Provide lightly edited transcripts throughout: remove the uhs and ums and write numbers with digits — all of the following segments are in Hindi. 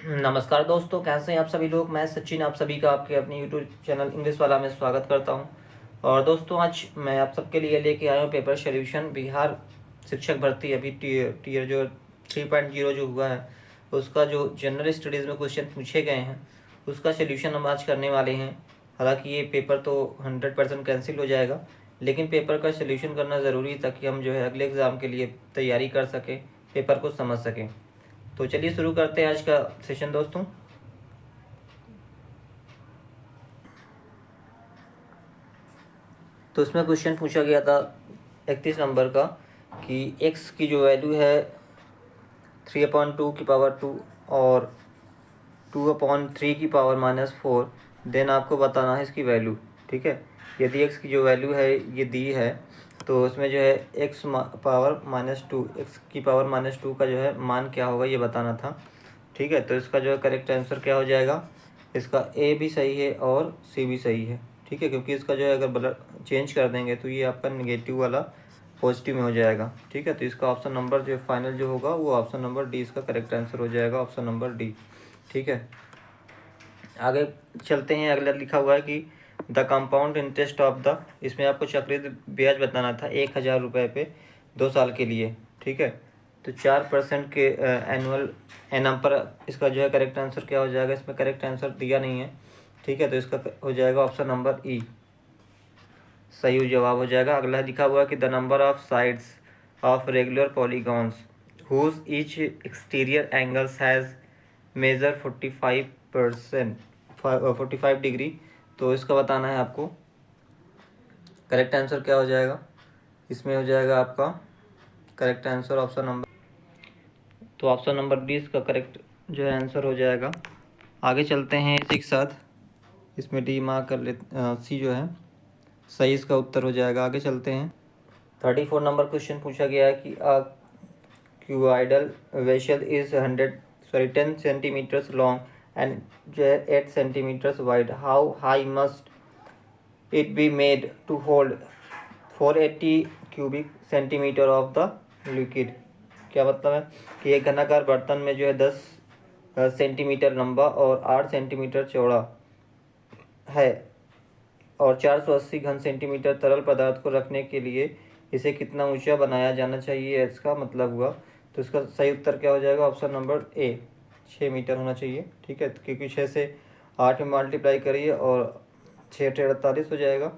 नमस्कार दोस्तों, कैसे हैं आप सभी लोग। मैं सचिन आप सभी का आपके अपने यूट्यूब चैनल इंग्लिश वाला में स्वागत करता हूं। और दोस्तों, आज मैं आप सबके लिए लेके आया हूं पेपर सोल्यूशन। बिहार शिक्षक भर्ती अभी टीयर जो 3.0 जो हुआ है, उसका जो जनरल स्टडीज़ में क्वेश्चन पूछे गए हैं, उसका सोल्यूशन हम आज करने वाले हैं। हालांकि ये पेपर तो 100% कैंसिल हो जाएगा, लेकिन पेपर का सोल्यूशन करना ज़रूरी है ताकि हम जो है अगले एग्ज़ाम के लिए तैयारी कर सकें, पेपर को समझ सकें। तो चलिए शुरू करते हैं आज का सेशन दोस्तों। तो इसमें क्वेश्चन पूछा गया था 31 नंबर का कि x की जो वैल्यू है 3/2 और 2/3 की पावर -4, देन आपको बताना है इसकी वैल्यू। ठीक है, यदि x की जो वैल्यू है ये दी है, तो उसमें जो है x पावर -2, x की पावर -2 का जो है मान क्या होगा ये बताना था। ठीक है, तो इसका जो है करेक्ट आंसर क्या हो जाएगा, इसका ए भी सही है और सी भी सही है। ठीक है, क्योंकि इसका जो है अगर चेंज कर देंगे तो ये आपका नेगेटिव वाला पॉजिटिव में हो जाएगा। ठीक है, तो इसका ऑप्शन नंबर जो फाइनल जो होगा वो ऑप्शन नंबर डी इसका करेक्ट आंसर हो जाएगा, ऑप्शन नंबर डी। ठीक है, आगे चलते हैं। अगला लिखा हुआ है कि the compound interest of the, इसमें आपको चक्रवृद्धि ब्याज बताना था 1,000 रुपये पे 2 साल के लिए। ठीक है, तो 4% के एनुअल एनम पर इसका जो है करेक्ट आंसर क्या हो जाएगा, इसमें करेक्ट आंसर दिया नहीं है। ठीक है, तो इसका हो जाएगा ऑप्शन नंबर ई, सही जवाब हो जाएगा। अगला लिखा हुआ है कि the number of sides of regular polygons whose each exterior angles has measure 45 degree, तो इसका बताना है आपको। करेक्ट आंसर क्या हो जाएगा, इसमें हो जाएगा आपका करेक्ट आंसर ऑप्शन नंबर, तो ऑप्शन नंबर डी इसका करेक्ट जो है आंसर हो जाएगा। आगे चलते हैं इसी के साथ, इसमें डी मार्क कर ले, सी जो है सही इसका उत्तर हो जाएगा। आगे चलते हैं। 34 नंबर क्वेश्चन पूछा गया है कि cuboidal vessel is 10 centimetres long and 8 centimetres wide. How high must it be made to hold 480 cubic centimetre of the liquid. क्या मतलब है कि एक घनाकार बर्तन में जो है 10 सेंटीमीटर लंबा और 8 सेंटीमीटर चौड़ा है और 480 घन सेंटीमीटर तरल पदार्थ को रखने के लिए इसे कितना ऊंचा बनाया जाना चाहिए, इसका मतलब हुआ। तो इसका सही उत्तर क्या हो जाएगा, ऑप्शन नंबर ए, 6 मीटर होना चाहिए। ठीक है, क्योंकि 6 से 8 में मल्टीप्लाई करिए और 6 × 48 हो जाएगा,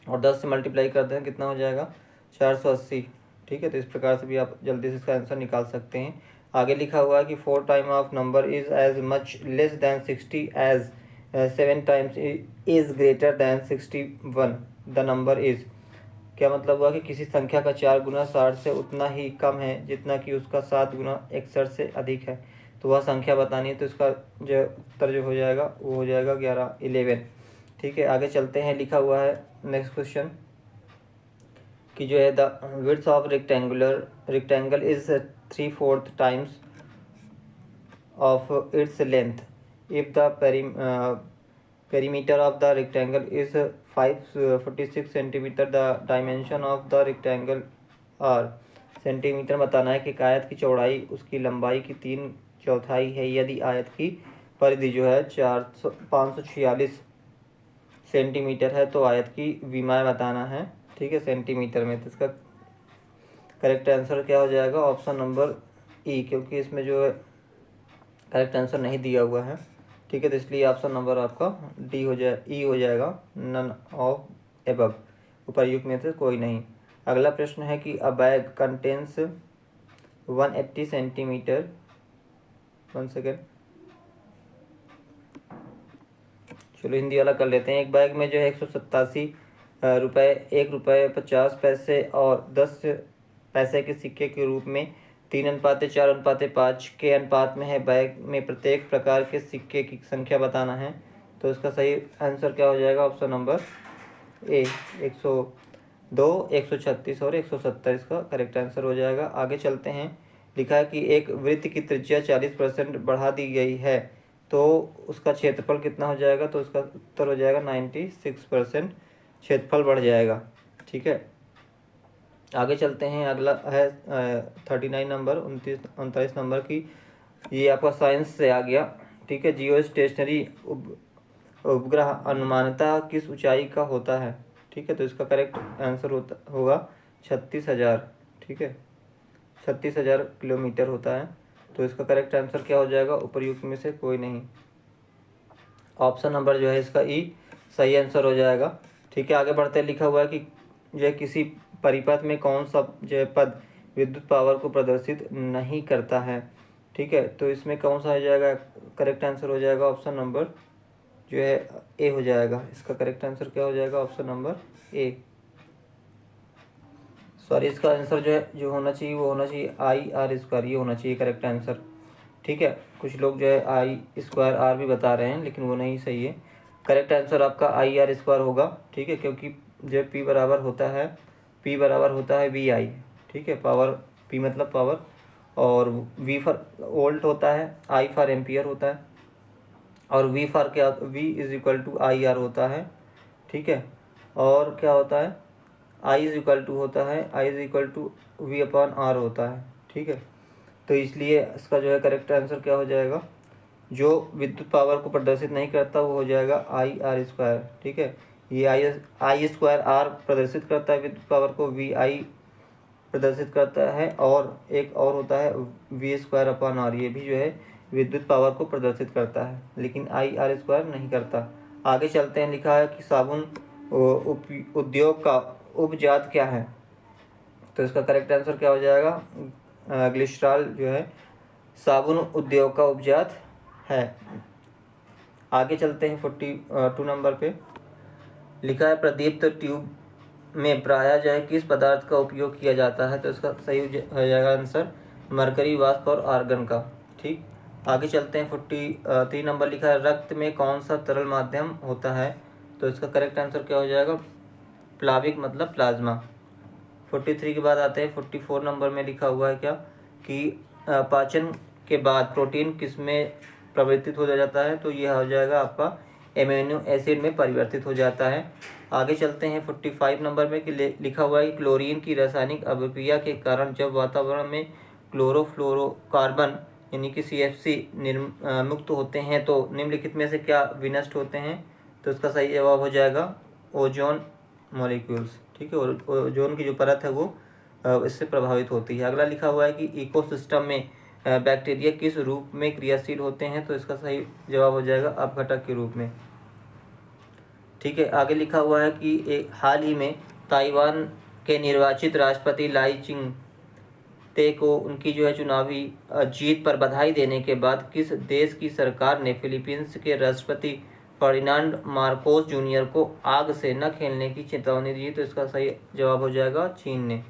और 10 से मल्टीप्लाई कर दें कितना हो जाएगा, 480। ठीक है, तो इस प्रकार से भी आप जल्दी से इसका आंसर निकाल सकते हैं। आगे लिखा हुआ है कि 4 time of number is as much less than 60 as 7 times is greater than 61 the number is. क्या मतलब हुआ कि किसी संख्या का 4 गुना 60 से उतना ही कम है जितना कि उसका 7 गुना 61 से अधिक है, तो वह संख्या बतानी है। तो इसका जो उत्तर जो हो जाएगा वो हो जाएगा 11। ठीक है, आगे चलते हैं। लिखा हुआ है नेक्स्ट क्वेश्चन कि जो है the width of rectangle is 3/4 times of its length if the perimeter of the rectangle is 546 centimetre. The dimension of the rectangle R centimetre बताना है कि आयत की चौड़ाई उसकी लंबाई की 3/4 है यदि आयत की परिधि जो है 546 सेंटीमीटर है, तो आयत की विमाएँ बताना है। ठीक है, सेंटीमीटर में। तो इसका करेक्ट आंसर क्या हो जाएगा, ऑप्शन नंबर ई, क्योंकि इसमें जो है करेक्ट आंसर नहीं दिया हुआ है। ठीक है, तो इसलिए ऑप्शन नंबर आपका डी हो जाए, ई हो जाएगा, नन ऑफ एबव, उपर्युक्त में से कोई नहीं। अगला प्रश्न है कि अ बैग कंटेन्स 180 सेंटीमीटर, 1 सेकेंड, चलो हिंदी वाला कर लेते हैं। एक बैग में जो है 187 रुपये, 1 रुपये 50 पैसे और 10 पैसे के सिक्के के रूप में 3:4:5 के अनुपात में है। बैग में प्रत्येक प्रकार के सिक्के की संख्या बताना है। तो इसका सही आंसर क्या हो जाएगा, ऑप्शन नंबर ए, 102, 136 और 170 इसका करेक्ट आंसर हो जाएगा। आगे चलते हैं। लिखा है कि एक वृत्त की त्रिज्या 40% बढ़ा दी गई है, तो उसका क्षेत्रफल कितना हो जाएगा, तो उसका उत्तर हो जाएगा 96% क्षेत्रफल बढ़ जाएगा। ठीक है, आगे चलते हैं। अगला है 39 नंबर, 39 नंबर की ये आपका साइंस से आ गया। ठीक है, जियो स्टेशनरी उपग्रह अनुमानतः किस ऊंचाई का होता है? ठीक है, तो इसका करेक्ट आंसर होगा 36,000। ठीक है, 36,000 किलोमीटर होता है। तो इसका करेक्ट आंसर क्या हो जाएगा? उपर्युक्त में से कोई नहीं। ऑप्शन नंबर जो है इसका ई सही आंसर हो जाएगा। ठीक है, आगे बढ़ते लिखा हुआ है कि जो किसी परिपथ में कौन सा जो है पद विद्युत पावर को प्रदर्शित नहीं करता है? ठीक है, तो इसमें कौन सा हो जाएगा? करेक्ट आंसर हो जाएगा ऑप्शन नंबर जो है ए हो जाएगा। इसका करेक्ट आंसर क्या हो जाएगा? ऑप्शन नंबर ए। सॉरी, इसका आंसर जो है जो होना चाहिए वो होना चाहिए IR², ये होना चाहिए करेक्ट आंसर। ठीक है, कुछ लोग जो है I²R भी बता रहे हैं, लेकिन वो नहीं सही है। करेक्ट आंसर आपका IR² होगा। ठीक है, क्योंकि जब P बराबर होता है VI। ठीक है, पावर P मतलब पावर, और V फॉर वोल्ट होता है, I फॉर एम्पियर होता है, और V फॉर क्या, V = IR होता है। ठीक है, और क्या होता है? I = V/R होता है। ठीक है, तो इसलिए इसका जो है करेक्ट आंसर क्या हो जाएगा? जो विद्युत पावर को प्रदर्शित नहीं करता वो हो जाएगा IR²। ठीक है, ये I² प्रदर्शित करता है विद्युत पावर को, VI प्रदर्शित करता है, और एक और होता है V²/R, ये भी जो है विद्युत पावर को प्रदर्शित करता है, लेकिन IR² नहीं करता। आगे चलते हैं, लिखा है कि साबुन उद्योग का उपजात क्या है? तो इसका करेक्ट आंसर क्या हो जाएगा? ग्लिसरॉल जो है साबुन उद्योग का उपजात है। आगे चलते हैं 42 नंबर पे। लिखा है प्रदीप्त ट्यूब में प्रायः जो है किस पदार्थ का उपयोग किया जाता है? तो इसका सही हो जाएगा आंसर मरकरी वाष्प और आर्गन का। ठीक, आगे चलते हैं 43 नंबर। लिखा है रक्त में कौन सा तरल माध्यम होता है? तो इसका करेक्ट आंसर क्या हो जाएगा? प्लाविक मतलब प्लाज्मा। 43 के बाद आते हैं 44 नंबर में। लिखा हुआ है क्या कि पाचन के बाद प्रोटीन किस में परिवर्तित हो जाता है? तो यह हो जाएगा आपका एमिनो एसिड में परिवर्तित हो जाता है। आगे चलते हैं 45 नंबर में कि लिखा हुआ है कि क्लोरीन की रासायनिक अभिक्रिया के कारण जब वातावरण में क्लोरोफ्लोरोकार्बन यानी कि CFC मुक्त होते हैं तो निम्नलिखित में से क्या विनष्ट होते हैं? तो इसका सही जवाब हो जाएगा ओजोन मॉलिक्यूल्स। ठीक है, और ओजोन की जो परत है वो इससे प्रभावित होती है। अगला लिखा हुआ है कि इकोसिस्टम में बैक्टीरिया किस रूप में क्रियाशील होते हैं? तो इसका सही जवाब हो जाएगा अपघटक के रूप में। ठीक है, आगे लिखा हुआ है कि हाल ही में ताइवान के निर्वाचित राष्ट्रपति लाई चिंग-ते को उनकी जो है चुनावी जीत पर बधाई देने के बाद किस देश की सरकार ने फिलीपींस के राष्ट्रपति फर्डिनांड मार्कोस जूनियर को आग से न खेलने की चेतावनी दी? तो इसका सही जवाब हो जाएगा चीन ने।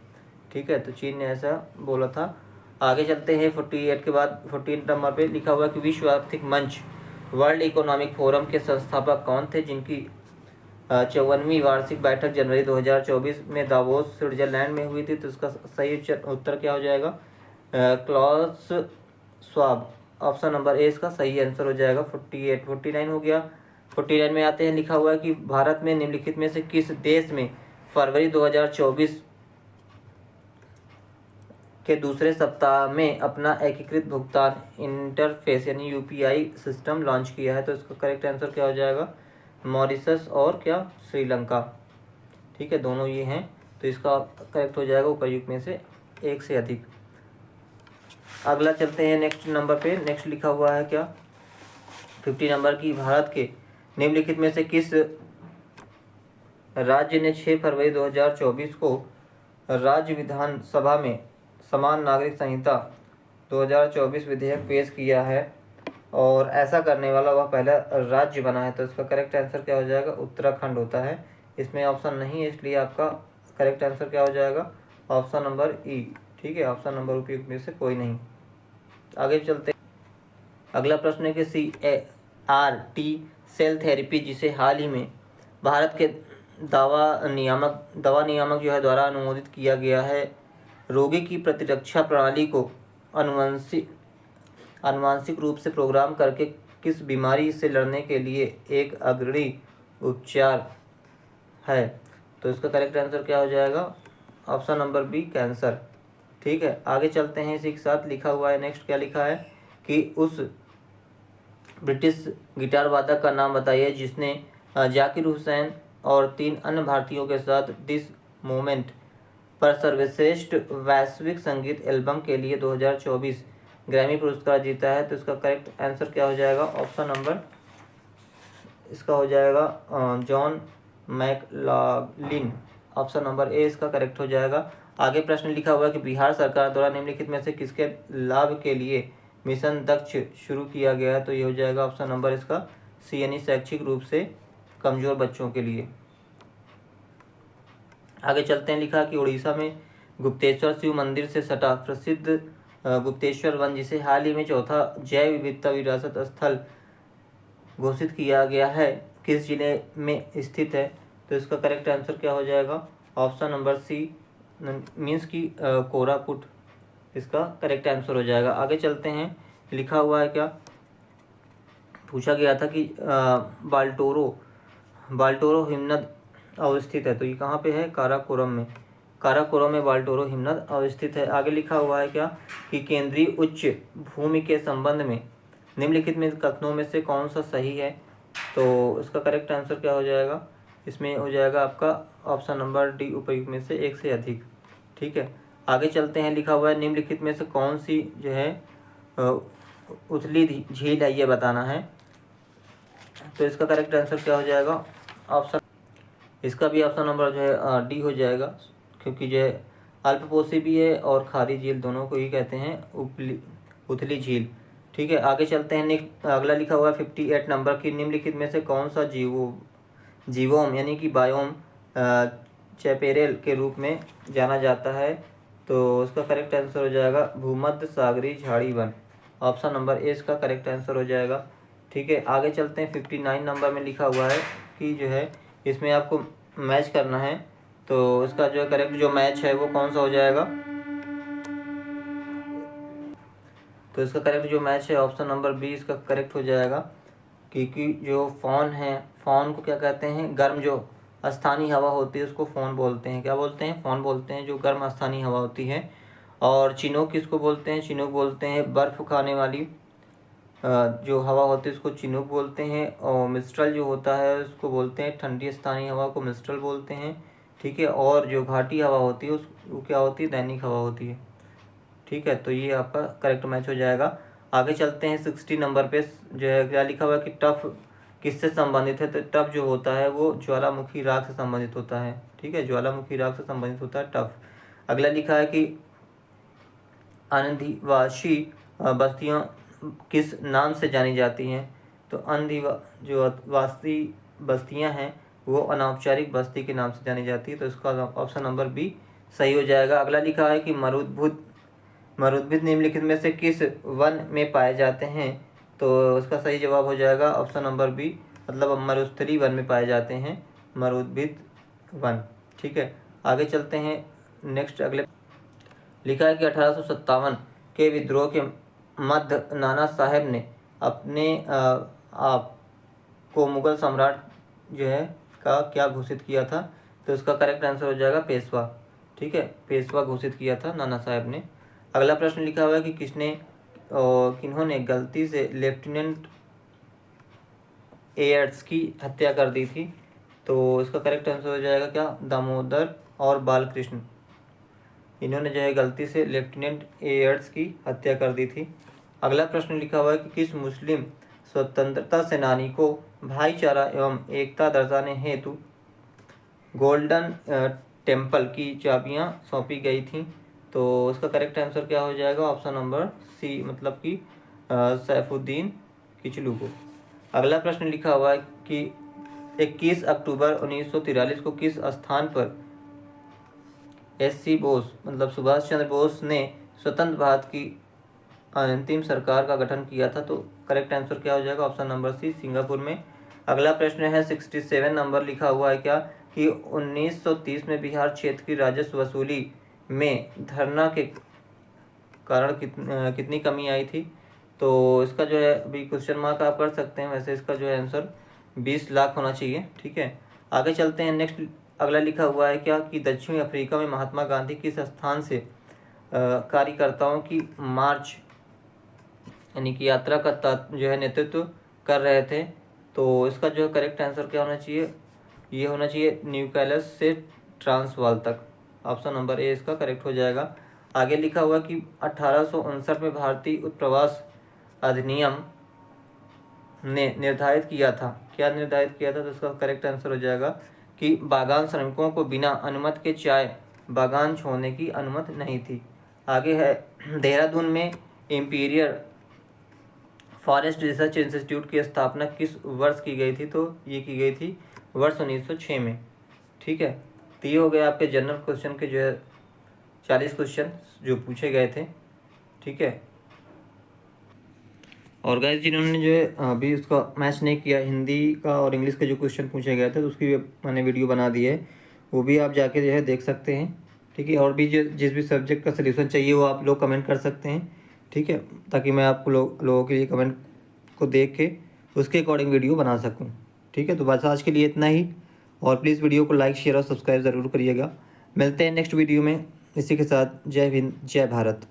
ठीक है, तो चीन ने ऐसा बोला था। आगे चलते हैं 48 के बाद 14 नंबर पे। लिखा हुआ है कि विश्व आर्थिक मंच वर्ल्ड इकोनॉमिक फोरम के संस्थापक कौन थे जिनकी 54वीं वार्षिक बैठक जनवरी 2024 में दावोस स्विट्जरलैंड में हुई थी? तो इसका सही उत्तर क्या हो जाएगा? Klaus Schwab. Option number A इसका सही आंसर हो जाएगा। 48 49 हो गया। 49 में आते हैं, लिखा हुआ है कि भारत में निम्नलिखित में से किस देश में फरवरी 2024 के दूसरे सप्ताह में अपना एकीकृत भुगतान इंटरफेस यानी UPI सिस्टम लॉन्च किया है? तो इसका करेक्ट आंसर क्या हो जाएगा? मॉरिशस और क्या श्रीलंका। ठीक है, दोनों ये हैं, तो इसका करेक्ट हो जाएगा उपयुक्त में से एक से अधिक। अगला चलते हैं नेक्स्ट नंबर पे। नेक्स्ट लिखा हुआ है क्या 50 नंबर की भारत के निम्नलिखित में से किस राज्य ने 6 फरवरी 2024 को राज्य विधानसभा में समान नागरिक संहिता 2024 विधेयक पेश किया है और ऐसा करने वाला वह पहला राज्य बना है? तो इसका करेक्ट आंसर क्या हो जाएगा? उत्तराखंड होता है। इसमें ऑप्शन नहीं है, इसलिए आपका करेक्ट आंसर क्या हो जाएगा? ऑप्शन नंबर ई। ठीक है, ऑप्शन नंबर उपयुक्त में से कोई नहीं। आगे चलते हैं। अगला प्रश्न है कि CAR-T सेल थेरेपी जिसे हाल ही में भारत के दवा नियामक जो है द्वारा अनुमोदित किया गया है, रोगी की प्रतिरक्षा प्रणाली को आनुवांशिक रूप से प्रोग्राम करके किस बीमारी से लड़ने के लिए एक अग्रणी उपचार है? तो इसका करेक्ट आंसर क्या हो जाएगा? Option number B cancer. ठीक है, आगे चलते हैं। इसी के साथ लिखा हुआ है नेक्स्ट क्या लिखा है कि उस ब्रिटिश गिटार वादक का नाम बताइए जिसने जाकिर हुसैन और 3 अन्य भारतीयों के साथ दिस मोमेंट पर सर्वश्रेष्ठ वैश्विक संगीत एल्बम के लिए 2024 ग्रैमी पुरस्कार जीता है। तो इसका करेक्ट आंसर क्या हो जाएगा? ऑप्शन नंबर इसका हो जाएगा जॉन मैकलागलिन। ऑप्शन नंबर ए इसका करेक्ट हो जाएगा। आगे प्रश्न लिखा हुआ है कि बिहार सरकार द्वारा निम्नलिखित में से किसके लाभ के लिए मिशन दक्ष शुरू किया गया है? तो ये हो जाएगा ऑप्शन नंबर इसका सी, यानी शैक्षिक रूप से कमजोर बच्चों के लिए। आगे चलते हैं, लिखा कि उड़ीसा में गुप्तेश्वर शिव मंदिर से सटा प्रसिद्ध गुप्तेश्वर वन, जिसे हाल ही में चौथा जैव विविधता विरासत स्थल घोषित किया गया है, किस जिले में स्थित है? तो इसका करेक्ट आंसर क्या हो जाएगा? ऑप्शन नंबर सी, मीन्स की कोरापुट इसका करेक्ट आंसर हो जाएगा। आगे चलते हैं, लिखा हुआ है क्या, पूछा गया था कि बाल्टोरो हिमनद अवस्थित है, तो ये कहाँ पे है? काराकोरम में बाल्टोरो हिमनद अवस्थित है। आगे लिखा हुआ है क्या कि केंद्रीय उच्च भूमि के संबंध में निम्नलिखित में कथनों में से कौन सा सही है? तो इसका करेक्ट आंसर क्या हो जाएगा? इसमें हो जाएगा आपका ऑप्शन नंबर डी, उपयुक्त में से एक से अधिक। ठीक है, आगे चलते हैं, लिखा हुआ है निम्नलिखित में से कौन सी जो है उथली झील है, ये बताना है। तो इसका करेक्ट आंसर क्या हो जाएगा? ऑप्शन इसका भी ऑप्शन नंबर जो है डी हो जाएगा, क्योंकि जो है अल्पपोषी भी है और खारी झील, दोनों को ही कहते हैं उथली झील। ठीक है, आगे चलते हैं, अगला लिखा हुआ है 58 नंबर की निम्नलिखित में से कौन सा जीवोम यानी कि बायोम चैपेरेल के रूप में जाना जाता है? तो उसका करेक्ट आंसर हो जाएगा भूमध्य सागरीय झाड़ी वन। ऑप्शन नंबर ए इसका करेक्ट आंसर हो जाएगा। ठीक है, आगे चलते हैं, 59 नंबर में लिखा हुआ है कि जो है इसमें आपको मैच करना है, तो इसका जो है करेक्ट जो मैच है वो कौन सा हो जाएगा? तो इसका करेक्ट जो मैच है ऑप्शन नंबर बी इसका करेक्ट हो जाएगा, क्योंकि जो फॉन है, फॉन को क्या कहते हैं? गर्म जो स्थानीय हवा होती है उसको फॉन बोलते हैं। क्या बोलते हैं? फॉन बोलते हैं, जो गर्म स्थानीय हवा होती है। और चिनोक किसको बोलते हैं? चिनोक बोलते हैं बर्फ़ खाने वाली जो हवा होती है उसको चिनूक बोलते हैं। और मिस्ट्रल जो होता है उसको बोलते हैं ठंडी स्थानीय हवा को मिस्ट्रल बोलते हैं। ठीक है, और जो घाटी हवा होती है उसको क्या होती है? दैनिक हवा होती है। ठीक है, तो ये आपका करेक्ट मैच हो जाएगा। आगे चलते हैं, 60 नंबर पे जो है क्या लिखा हुआ है कि टफ किससे संबंधित है? तो टफ जो होता है वो ज्वालामुखी राग से संबंधित होता है। ठीक है, ज्वालामुखी राग से संबंधित होता है टफ। अगला लिखा है कि आदिवासी बस्तियां किस नाम से जानी जाती हैं? तो जो आदिवासी बस्तियां हैं वो अनौपचारिक बस्ती के नाम से जानी जाती है, तो इसका ऑप्शन नंबर बी सही हो जाएगा। अगला लिखा है कि मरुद्भिद निम्नलिखित में से किस वन में पाए जाते हैं? तो उसका सही जवाब हो जाएगा ऑप्शन नंबर बी, मतलब मरुस्थलीय वन में पाए जाते हैं मरुद्भिद वन। ठीक है, आगे चलते हैं, नेक्स्ट अगले लिखा है कि 1857 के विद्रोह के मध्य नाना साहेब ने अपने आप को मुगल सम्राट जो है का क्या घोषित किया था? तो इसका करेक्ट आंसर हो जाएगा पेशवा। ठीक है, पेशवा घोषित किया था नाना साहेब ने। अगला प्रश्न लिखा हुआ है कि किन्होंने गलती से लेफ्टिनेंट एयर्स की हत्या कर दी थी? तो इसका करेक्ट आंसर हो जाएगा क्या? दामोदर और बालकृष्ण, इन्होंने जो है गलती से लेफ्टिनेंट एयर्स की हत्या कर दी थी। अगला प्रश्न लिखा हुआ है कि किस मुस्लिम स्वतंत्रता सेनानी को भाईचारा एवं एकता दर्शाने हेतु गोल्डन टेम्पल की चाबियां सौंपी गई थी? तो इसका करेक्ट आंसर क्या हो जाएगा? ऑप्शन नंबर सी, मतलब कि सैफुद्दीन किचलू को। अगला प्रश्न लिखा हुआ है कि 21 अक्टूबर 1943 को किस स्थान पर SC बोस मतलब सुभाष चंद्र बोस ने स्वतंत्र भारत की अंतिम सरकार का गठन किया था? तो करेक्ट आंसर क्या हो जाएगा? ऑप्शन नंबर सी, सिंगापुर में। अगला प्रश्न है 67 नंबर, लिखा हुआ है क्या कि 1930 में बिहार क्षेत्र की राजस्व वसूली में धरना के कारण कितनी कमी आई थी? तो इसका जो है अभी क्वेश्चन मार्क आप कर सकते हैं, वैसे इसका जो है आंसर 20 लाख होना चाहिए। ठीक है, आगे चलते हैं, नेक्स्ट अगला लिखा हुआ है क्या कि दक्षिण अफ्रीका में महात्मा गांधी किस स्थान से कार्यकर्ताओं की मार्च यानी कि यात्रा का जो है नेतृत्व कर रहे थे। तो इसका जो है करेक्ट आंसर क्या होना चाहिए, ये होना चाहिए न्यूक्लियस से ट्रांसवाल तक। ऑप्शन नंबर ए इसका करेक्ट हो जाएगा। आगे लिखा हुआ कि 1859 में भारतीय उत्प्रवास अधिनियम ने निर्धारित किया था, क्या निर्धारित किया था, तो इसका करेक्ट आंसर हो जाएगा कि बागान श्रमिकों को बिना अनुमति के चाय बागान छोड़ने की अनुमति नहीं थी। आगे है देहरादून में इंपीरियल फॉरेस्ट रिसर्च इंस्टीट्यूट की स्थापना किस वर्ष की गई थी, तो ये की गई थी वर्ष 1906 में। ठीक है, तो ये हो गया आपके जनरल क्वेश्चन के जो है 40 क्वेश्चन जो पूछे गए थे। ठीक है, और गाइस जिन्होंने जो है अभी उसका मैच नहीं किया, हिंदी का और इंग्लिश के जो क्वेश्चन पूछे गए थे तो उसकी भी मैंने वीडियो बना दी है, वो भी आप जाके जो है देख सकते हैं। ठीक है, और भी जो जिस भी सब्जेक्ट का सलूशन चाहिए वो आप लोग कमेंट कर सकते हैं। ठीक है, ताकि मैं आपको लोगों के लिए कमेंट को देख के उसके अकॉर्डिंग वीडियो बना सकूँ। ठीक है, तो बस आज के लिए इतना ही, और प्लीज़ वीडियो को लाइक शेयर और सब्सक्राइब ज़रूर करिएगा। मिलते हैं नेक्स्ट वीडियो में, इसी के साथ जय हिंद जय भारत।